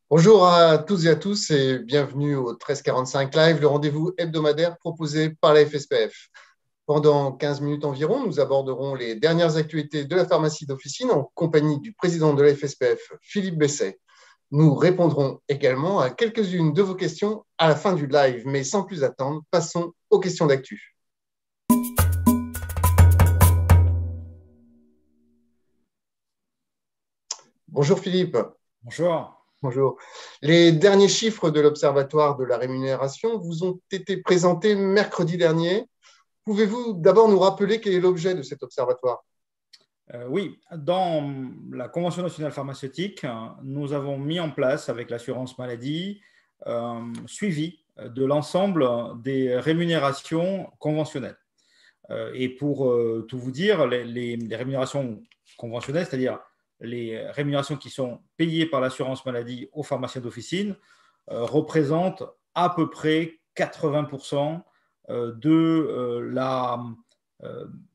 Bonjour à toutes et à tous et bienvenue au 1345 Live, le rendez-vous hebdomadaire proposé par la FSPF. Pendant 15 minutes environ, nous aborderons les dernières actualités de la pharmacie d'officine en compagnie du président de la FSPF, Philippe Besset. Nous répondrons également à quelques-unes de vos questions à la fin du live, mais sans plus attendre, passons aux questions d'actu. Bonjour Philippe. Bonjour. Bonjour. Les derniers chiffres de l'Observatoire de la rémunération vous ont été présentés mercredi dernier. Pouvez-vous d'abord nous rappeler quel est l'objet de cet observatoire? Oui, dans la Convention nationale pharmaceutique, nous avons mis en place avec l'assurance maladie un suivi de l'ensemble des rémunérations conventionnelles. Et pour tout vous dire, les rémunérations conventionnelles, c'est-à-dire les rémunérations qui sont payées par l'assurance maladie aux pharmaciens d'officine, représentent à peu près 80% de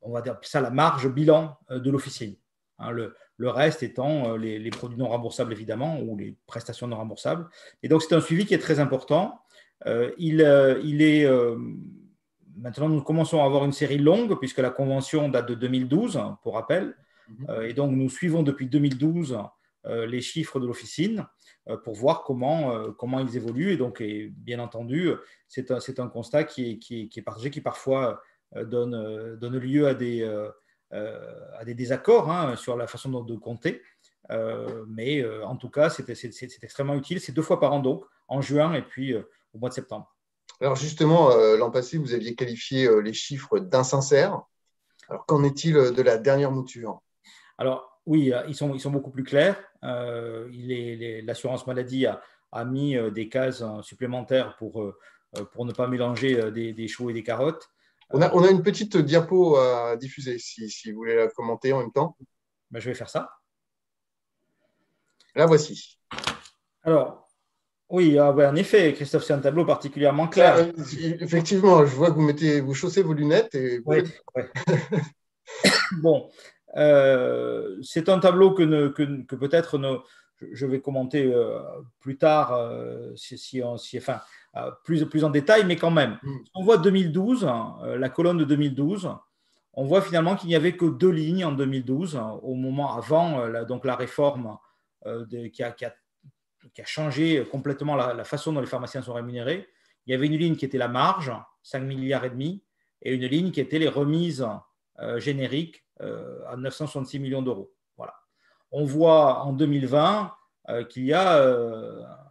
on va dire ça, la marge bilan de l'officine. Hein, le reste étant les produits non remboursables, évidemment, ou les prestations non remboursables. Et donc, c'est un suivi qui est très important. Il est maintenant, nous commençons à avoir une série longue, puisque la convention date de 2012, pour rappel. Et donc, nous suivons depuis 2012 les chiffres de l'officine pour voir comment ils évoluent. Et donc, bien entendu, c'est un constat qui est partagé, qui parfois donne lieu à des désaccords, hein, sur la façon de compter. Mais en tout cas, c'est extrêmement utile. C'est 2 fois par an, donc, en juin et puis au mois de septembre. Alors justement, l'an passé, vous aviez qualifié les chiffres d'insincères. Alors qu'en est-il de la dernière mouture? Alors, oui, ils sont beaucoup plus clairs. L'assurance maladie a mis des cases supplémentaires pour ne pas mélanger des choux et des carottes. On a une petite diapo à diffuser, si vous voulez la commenter en même temps. Ben, je vais faire ça. La voici. Alors, oui, ben, en effet, Christophe, c'est un tableau particulièrement clair. Effectivement, je vois que vous chaussez vos lunettes et vous Oui, faites. oui. Bon, c'est un tableau que peut-être je vais commenter plus tard, enfin, plus en détail, mais quand même. Hmm. On voit 2012, la colonne de 2012. On voit finalement qu'il n'y avait que 2 lignes en 2012, au moment avant donc la réforme qui a changé complètement la façon dont les pharmaciens sont rémunérés. Il y avait une ligne qui était la marge, 5 milliards et demi, et une ligne qui était les remises génériques à 966 millions d'euros. Voilà. On voit en 2020 qu'il y a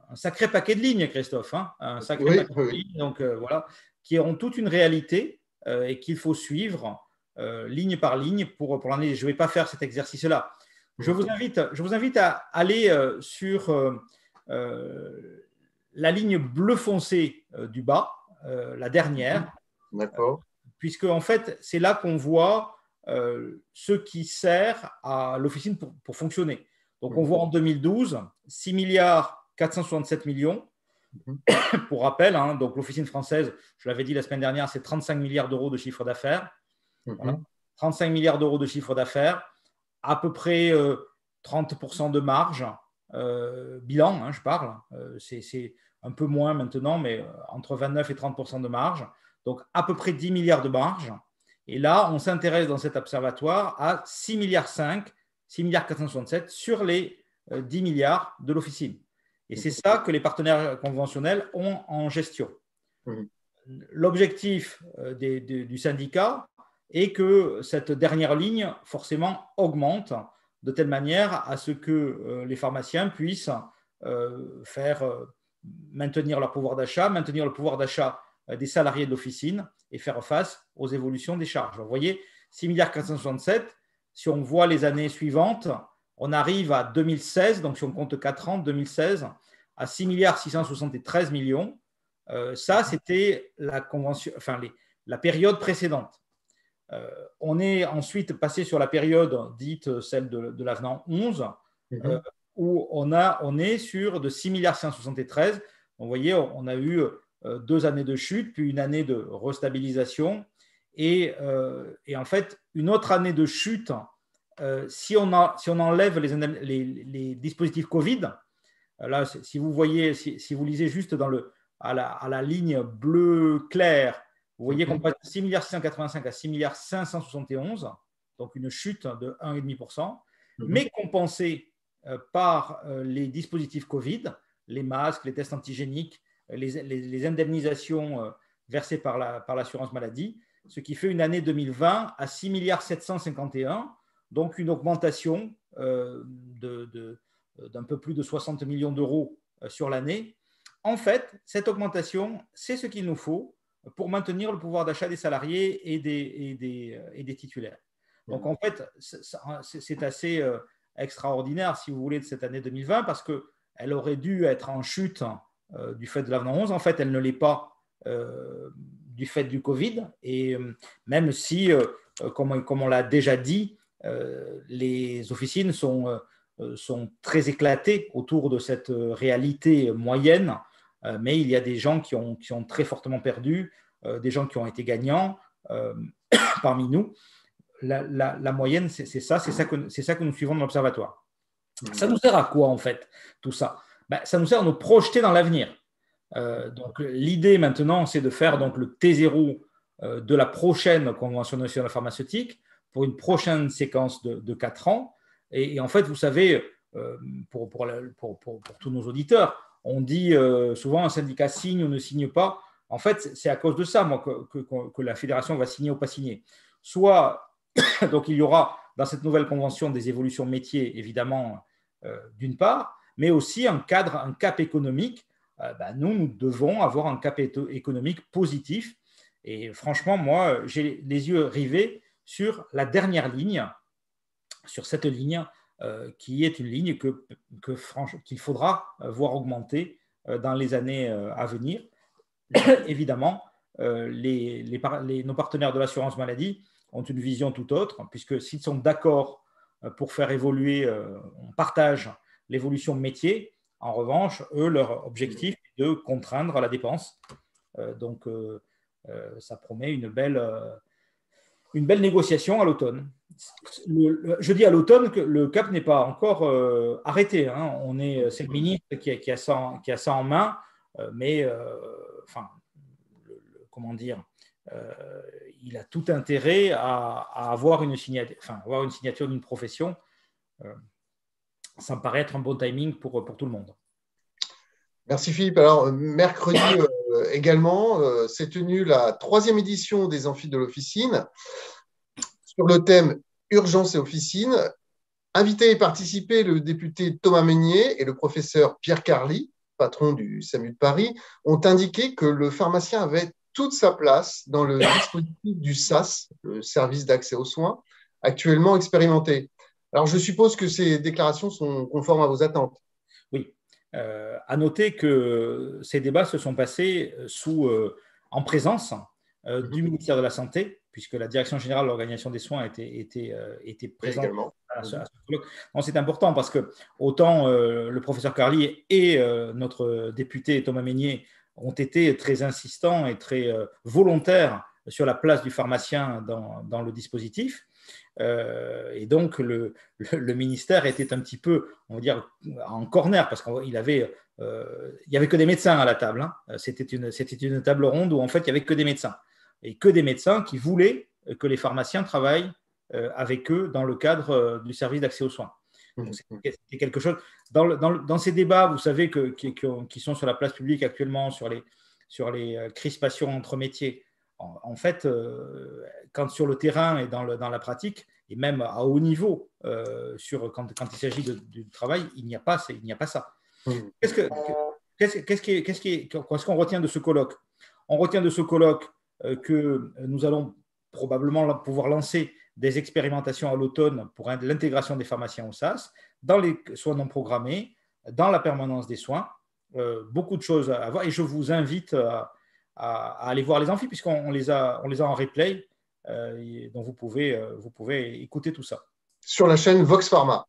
un sacré paquet de lignes, Christophe, hein, un sacré Oui, paquet de oui. lignes, donc voilà, qui ont toute une réalité et qu'il faut suivre ligne par ligne pour l'année. Je ne vais pas faire cet exercice-là. Je Hmm. vous invite à aller sur la ligne bleu foncé du bas, la dernière, D'accord. puisque en fait, c'est là qu'on voit ce qui sert à l'officine pour fonctionner. Donc, on Hmm. voit en 2012 6 milliards 467 millions. Hmm. Pour rappel, hein, donc l'officine française, je l'avais dit la semaine dernière, c'est 35 milliards d'euros de chiffre d'affaires. Voilà. Hmm. 35 milliards d'euros de chiffre d'affaires, à peu près 30% de marge, bilan, hein, je parle. C'est un peu moins maintenant, mais entre 29 et 30% de marge. Donc, à peu près 10 milliards de marge. Et là, on s'intéresse dans cet observatoire à 6 milliards 5, 6 milliards 467 sur les 10 milliards de l'officine. Et c'est ça que les partenaires conventionnels ont en gestion. Hmm. L'objectif du syndicat est que cette dernière ligne, forcément, augmente de telle manière à ce que les pharmaciens puissent maintenir leur pouvoir d'achat, maintenir le pouvoir d'achat des salariés de l'officine et faire face aux évolutions des charges. Vous voyez, 6 milliards 467, si on voit les années suivantes, on arrive à 2016, donc si on compte 4 ans, 2016, à 6 milliards 673 millions. Ça, c'était la période précédente. On est ensuite passé sur la période dite celle de l'avenant 11, Hmm. où on est sur de 6 milliards 173. Vous voyez, on a eu 2 années de chute, puis une année de restabilisation, et en fait, une autre année de chute, si on enlève les dispositifs Covid, Là, si vous voyez, si vous lisez juste à la ligne bleu clair, vous voyez qu'on passe de 6,685 à 6,571 milliards, donc une chute de 1,5%, mais compensée par les dispositifs Covid, les masques, les tests antigéniques, les indemnisations versées par l'assurance maladie, ce qui fait une année 2020 à 6,751 milliards, donc une augmentation d'un peu plus de 60 millions d'euros sur l'année. En fait, cette augmentation, c'est ce qu'il nous faut pour maintenir le pouvoir d'achat des salariés et des titulaires. Donc, en fait, c'est assez extraordinaire, si vous voulez, de cette année 2020, parce qu'elle aurait dû être en chute du fait de l'avenant 11. En fait, elle ne l'est pas du fait du Covid. Et même si, comme on l'a déjà dit, les officines sont très éclatées autour de cette réalité moyenne, mais il y a des gens qui ont très fortement perdu, des gens qui ont été gagnants parmi nous. La moyenne, c'est ça que nous suivons dans l'Observatoire. Ça nous sert à quoi, en fait, tout ça? Ça nous sert à nous projeter dans l'avenir. Donc, l'idée maintenant, c'est de faire donc, le T0 de la prochaine Convention nationale pharmaceutique pour une prochaine séquence de 4 ans. Et en fait, vous savez, pour tous nos auditeurs, on dit souvent un syndicat signe ou ne signe pas. En fait, c'est à cause de ça, moi, que la fédération va signer ou pas signer. Soit, donc, il y aura dans cette nouvelle convention des évolutions métiers, évidemment, d'une part, mais aussi un cap économique. Nous devons avoir un cap économique positif. Et franchement, moi, j'ai les yeux rivés sur la dernière ligne, sur cette ligne qui est une ligne qu'il faudra voir augmenter dans les années à venir. Évidemment, nos partenaires de l'assurance maladie ont une vision tout autre, puisque s'ils sont d'accord pour faire évoluer, on partage l'évolution métier. En revanche, eux, leur objectif est de contraindre la dépense. Donc, ça promet une belle négociation à l'automne. Je dis à l'automne que le cap n'est pas encore arrêté. Hein. C'est le ministre qui a ça en main, mais comment dire, il a tout intérêt à avoir une signature d'une profession. Ça me paraît être un bon timing pour tout le monde. Merci Philippe. Alors, mercredi également, s'est tenue la 3e édition des Amphis de l'Officine sur le thème Urgence et Officine. Invités et participés le député Thomas Meunier et le professeur Pierre Carly, patron du SAMU de Paris, ont indiqué que le pharmacien avait toute sa place dans le dispositif du SAS, le service d'accès aux soins, actuellement expérimenté. Alors, je suppose que ces déclarations sont conformes à vos attentes. Oui. À noter que ces débats se sont passés en présence du ministère de la Santé, puisque la Direction générale de l'organisation des soins était présente à ce colloque. C'est important parce que autant le professeur Carly et notre député Thomas Meunier ont été très insistants et très volontaires sur la place du pharmacien dans le dispositif. Et donc, le ministère était un petit peu, on va dire, en corner, parce qu'il y avait que des médecins à la table. Hein. C'était une table ronde où, en fait, il n'y avait que des médecins. Et que des médecins qui voulaient que les pharmaciens travaillent avec eux dans le cadre du service d'accès aux soins. Donc, c'était quelque chose. Dans ces débats, vous savez, qui sont sur la place publique actuellement, sur les crispations entre métiers, en fait, quand sur le terrain et dans la pratique, et même à haut niveau, quand il s'agit du travail, il n'y a pas ça. Qu'est-ce qu'on retient de ce colloque? On retient de ce colloque que nous allons probablement pouvoir lancer des expérimentations à l'automne pour l'intégration des pharmaciens au SAS, dans les soins non programmés, dans la permanence des soins. Beaucoup de choses à voir, et je vous invite à aller voir les amphis, puisqu'on les a en replay, donc vous pouvez écouter tout ça. Sur la chaîne Vox Pharma.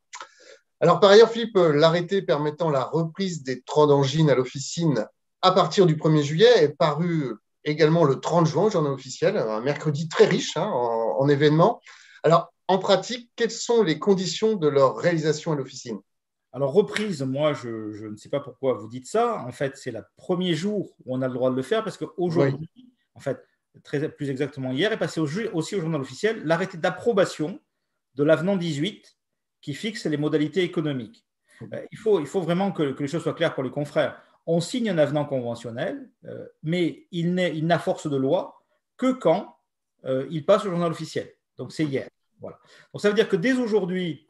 Alors par ailleurs, Philippe, l'arrêté permettant la reprise des 3 d'angine à l'officine à partir du 1er juillet est paru également le 30 juin, journal officiel, un mercredi très riche en événements. Alors, en pratique, quelles sont les conditions de leur réalisation à l'officine? Alors, reprise, moi, je ne sais pas pourquoi vous dites ça. En fait, c'est le premier jour où on a le droit de le faire parce Oui. qu'aujourd'hui, en fait, plus exactement hier, est passé aussi au journal officiel l'arrêté d'approbation de l'avenant 18 qui fixe les modalités économiques. Il faut vraiment que les choses soient claires pour les confrères. On signe un avenant conventionnel, mais il n'a force de loi que quand il passe au journal officiel. Donc, c'est hier. Voilà. Donc, ça veut dire que dès aujourd'hui,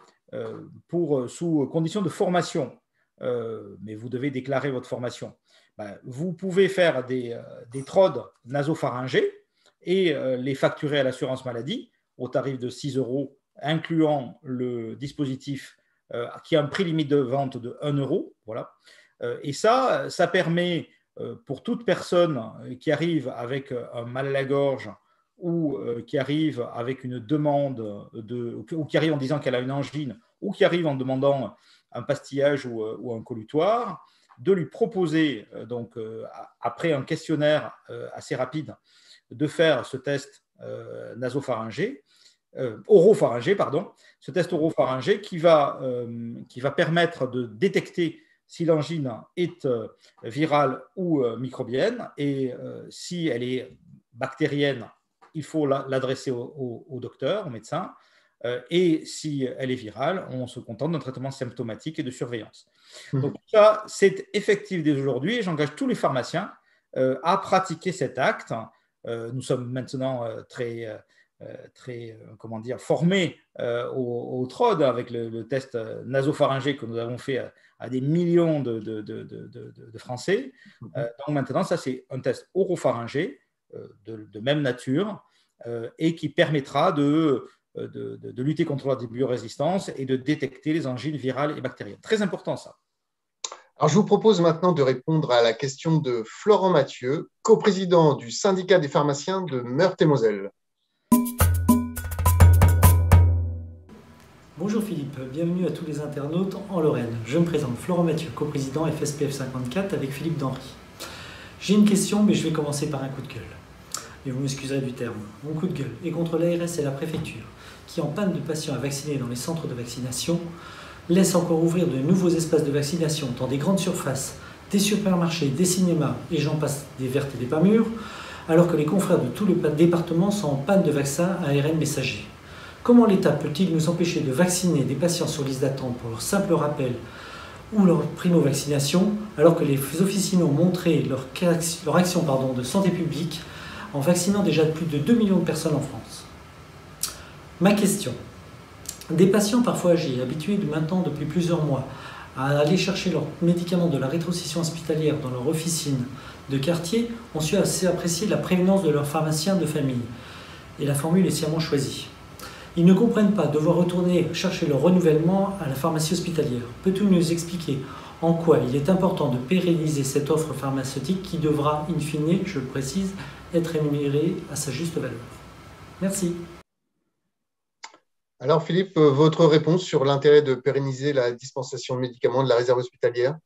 sous condition de formation, mais vous devez déclarer votre formation, vous pouvez faire des TROD nasopharyngés et les facturer à l'assurance maladie au tarif de 6 euros, incluant le dispositif qui a un prix limite de vente de 1 euro. Voilà. Et ça permet pour toute personne qui arrive avec un mal à la gorge ou qui arrive avec une demande ou qui arrive en disant qu'elle a une angine ou qui arrive en demandant un pastillage ou un collutoire, de lui proposer, après un questionnaire assez rapide, de faire ce test nasopharyngé, oropharyngé, pardon, ce test oropharyngé qui va permettre de détecter si l'angine est virale ou microbienne, et si elle est bactérienne, il faut l'adresser au docteur, au médecin, et si elle est virale, on se contente d'un traitement symptomatique et de surveillance. Donc ça, c'est effectif dès aujourd'hui, et j'engage tous les pharmaciens à pratiquer cet acte. Nous sommes maintenant très formés au TROD avec le test nasopharyngé que nous avons fait à des millions de Français. Donc maintenant, ça, c'est un test oropharyngé de même nature et qui permettra de lutter contre la biorésistance et de détecter les angines virales et bactériennes. Très important, ça. Alors, je vous propose maintenant de répondre à la question de Florent Mathieu, coprésident du syndicat des pharmaciens de Meurthe-et-Moselle. Bonjour Philippe, bienvenue à tous les internautes en Lorraine. Je me présente Florent Mathieu, coprésident FSPF 54 avec Philippe Denry. J'ai une question, mais je vais commencer par un coup de gueule. Et vous m'excuserez du terme. Mon coup de gueule est contre l'ARS et la préfecture, qui en panne de patients à vacciner dans les centres de vaccination, laisse encore ouvrir de nouveaux espaces de vaccination dans des grandes surfaces, des supermarchés, des cinémas, et j'en passe des vertes et des pas mûres, alors que les confrères de tout le département sont en panne de vaccins à ARN messager. Comment l'État peut-il nous empêcher de vacciner des patients sur liste d'attente pour leur simple rappel ou leur primo-vaccination, alors que les officinaux ont montré leur action de santé publique en vaccinant déjà plus de 2 millions de personnes en France? Ma question. Des patients parfois âgés, habitués maintenant depuis plusieurs mois à aller chercher leurs médicaments de la rétrocession hospitalière dans leur officine de quartier, ont su assez apprécier la prévenance de leur pharmacien de famille. Et la formule est sciemment choisie. Ils ne comprennent pas devoir retourner chercher leur renouvellement à la pharmacie hospitalière. Peut-on nous expliquer en quoi il est important de pérenniser cette offre pharmaceutique qui devra, in fine, je le précise, être rémunérée à sa juste valeur? Merci. Alors Philippe, votre réponse sur l'intérêt de pérenniser la dispensation de médicaments de la réserve hospitalière?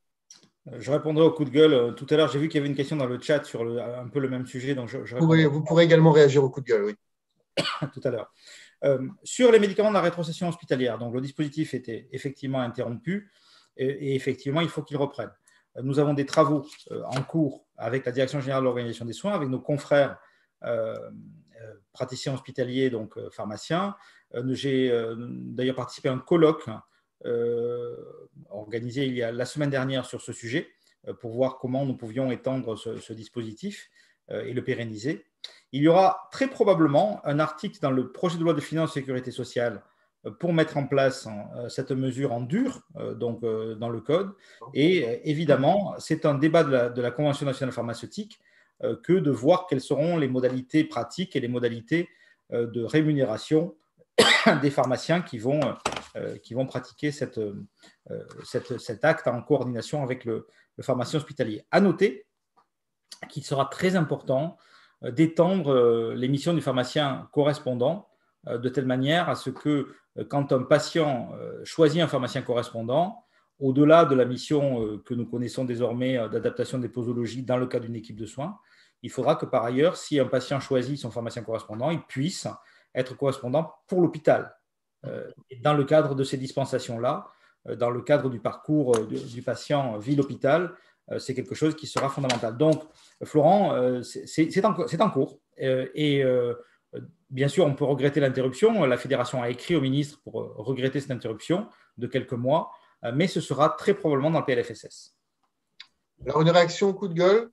Je répondrai au coup de gueule. Tout à l'heure, j'ai vu qu'il y avait une question dans le chat sur un peu le même sujet. Donc vous pourrez également réagir au coup de gueule, oui. Tout à l'heure. Sur les médicaments de la rétrocession hospitalière, donc le dispositif était effectivement interrompu et effectivement, il faut qu'il reprenne. Nous avons des travaux en cours avec la Direction générale de l'organisation des soins, avec nos confrères praticiens hospitaliers, donc pharmaciens. J'ai d'ailleurs participé à un colloque organisé la semaine dernière sur ce sujet pour voir comment nous pouvions étendre ce dispositif et le pérenniser. Il y aura très probablement un article dans le projet de loi de finances et sécurité sociale pour mettre en place cette mesure en dur, dans le code. Et évidemment, c'est un débat de la Convention nationale pharmaceutique que de voir quelles seront les modalités pratiques et les modalités de rémunération des pharmaciens qui vont pratiquer cet acte en coordination avec le pharmacien hospitalier. À noter qu'il sera très important d'étendre les missions du pharmacien correspondant de telle manière à ce que quand un patient choisit un pharmacien correspondant, au-delà de la mission que nous connaissons désormais d'adaptation des posologies dans le cadre d'une équipe de soins, il faudra que par ailleurs, si un patient choisit son pharmacien correspondant, il puisse être correspondant pour l'hôpital. Et dans le cadre de ces dispensations-là, dans le cadre du parcours du patient ville-hôpital, c'est quelque chose qui sera fondamental. Donc, Florent, c'est en cours. Bien sûr, on peut regretter l'interruption. La fédération a écrit au ministre pour regretter cette interruption de quelques mois, mais ce sera très probablement dans le PLFSS. Alors, une réaction au coup de gueule,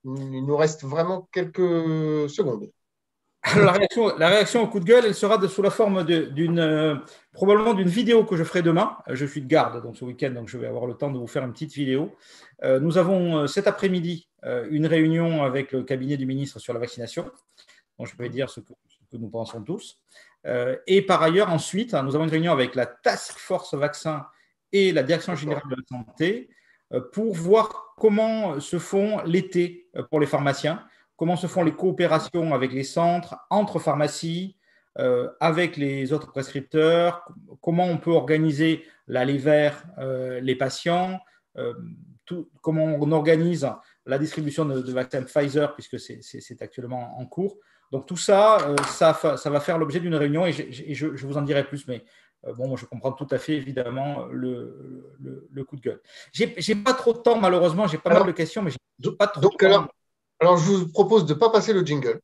il nous reste vraiment quelques secondes. Alors, la réaction au coup de gueule, elle sera sous la forme probablement d'une vidéo que je ferai demain. Je suis de garde donc ce week-end, donc je vais avoir le temps de vous faire une petite vidéo. Nous avons cet après-midi une réunion avec le cabinet du ministre sur la vaccination. Donc je vais dire ce que nous pensons tous. Et par ailleurs, ensuite, nous avons une réunion avec la Task Force Vaccin et la Direction générale de la santé pour voir comment se font l'été pour les pharmaciens. Comment se font les coopérations avec les centres, entre pharmacies, avec les autres prescripteurs, comment on peut organiser l'aller vers les patients, comment on organise la distribution de vaccins Pfizer, puisque c'est actuellement en cours. Donc tout ça, ça va faire l'objet d'une réunion et je vous en dirai plus, mais bon, je comprends tout à fait, évidemment, le coup de gueule. J'ai pas trop de temps, malheureusement, j'ai pas mal de questions, mais j'ai pas trop de temps. Alors, je vous propose de ne pas passer le jingle.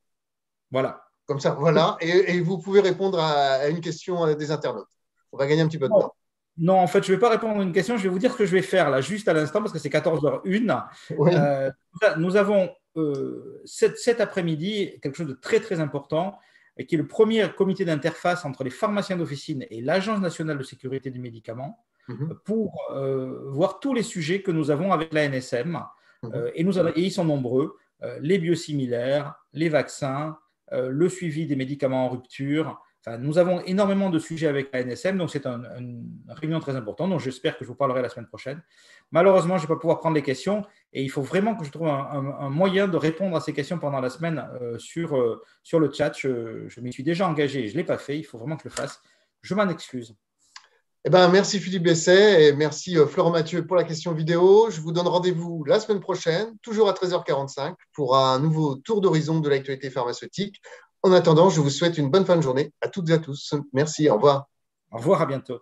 Voilà. Comme ça, voilà. Et vous pouvez répondre à une question des internautes. On va gagner un petit peu de temps. Non, en fait, je ne vais pas répondre à une question. Je vais vous dire ce que je vais faire là, juste à l'instant, parce que c'est 14h01. Oui. Nous avons cet après-midi quelque chose de très, très important, qui est le premier comité d'interface entre les pharmaciens d'officine et l'Agence nationale de sécurité des médicaments pour voir tous les sujets que nous avons avec la NSM. Et ils sont nombreux. Les biosimilaires, les vaccins, le suivi des médicaments en rupture. Enfin, nous avons énormément de sujets avec la NSM, donc c'est une réunion très importante, donc j'espère que je vous parlerai la semaine prochaine. Malheureusement, je ne vais pas pouvoir prendre les questions et il faut vraiment que je trouve un moyen de répondre à ces questions pendant la semaine sur le chat. Je m'y suis déjà engagé et je ne l'ai pas fait, il faut vraiment que je le fasse. Je m'en excuse. Eh ben, merci Philippe Besset et merci Florent Mathieu pour la question vidéo. Je vous donne rendez-vous la semaine prochaine, toujours à 13h45, pour un nouveau tour d'horizon de l'actualité pharmaceutique. En attendant, je vous souhaite une bonne fin de journée à toutes et à tous. Merci, au revoir. Au revoir, à bientôt.